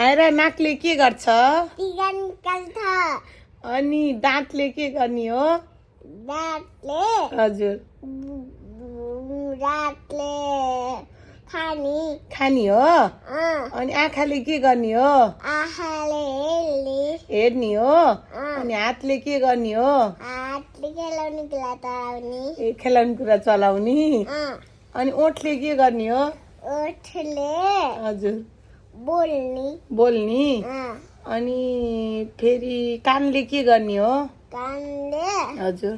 आएर नाकले के गर्छ टिका निकाल्छ अनि दाँतले के गर्ने हो दाँतले हजुर दाँतले खाने हो अनि आँखाले के गर्ने हो आँखाले हेर्ने हो अनि हातले के गर्ने हो हातले खेलाउने कुरा चलाउने खेलाउने कुरा चलाउने अनि ओठले के गर्ने हो ओठले हजुर बोल्ने अनि फेरि कानले के गर्ने हो कानले हजुर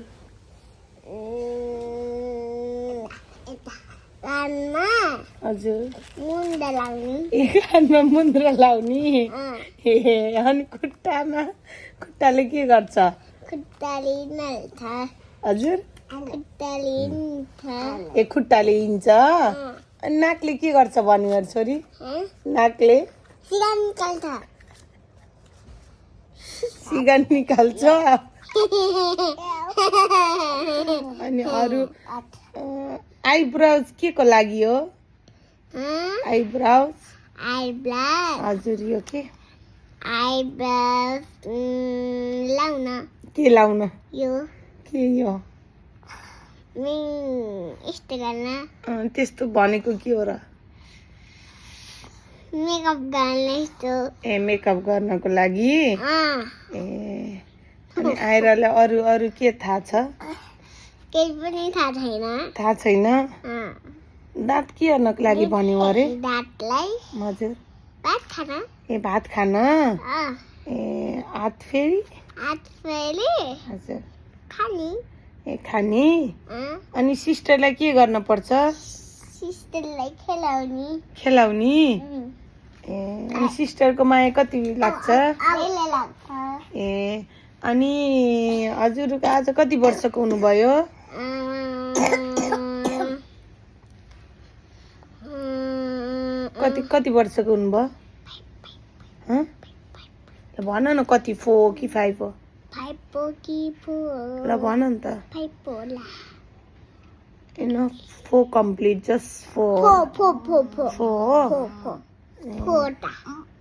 कानमा हजुर मुन्द्रा लाउने कानमा मुन्द्रा लाउने अनि खुट्टाले के गर्छ खुट्टाले हिँड्छ हजुर खुट्टाले हिँड्छ खुट्टाले हिँड्छ अनि नाकले के गर्छ भन्नु छोरी नाकले सिगान निकाल्छ अनि अरू आइब्राउज के को लागि हो आइब्राउज हजुर यो के आइब्राउज लाउन के लाउन यो के यो यस्तो गर्न त्यस्तो भनेको के हो र मेकअप गर्न यस्तो मेकअप गर्नको लागि ए अनि आइरालाई अरू अरू के थाहा छ केही पनि थाहा छैन दाँत के गर्नको लागि भन्यो अरे दाँतलाई हजुर भात खान भात खान हात फेरि हजुर खाने अनि सिस्टरलाई के गर्न पर्छ सिस्टरलाई खेलाउने अनि सिस्टरको माया कति लाग्छ अनि हजुरको आज कति वर्षको हुनुभयो कति वर्षको हुनुभयो भन न कति 4 कि 5 हो 5 हो कि 4 ल भन नि त 5 होला 4 complete just 4 4 4 4 4 4 4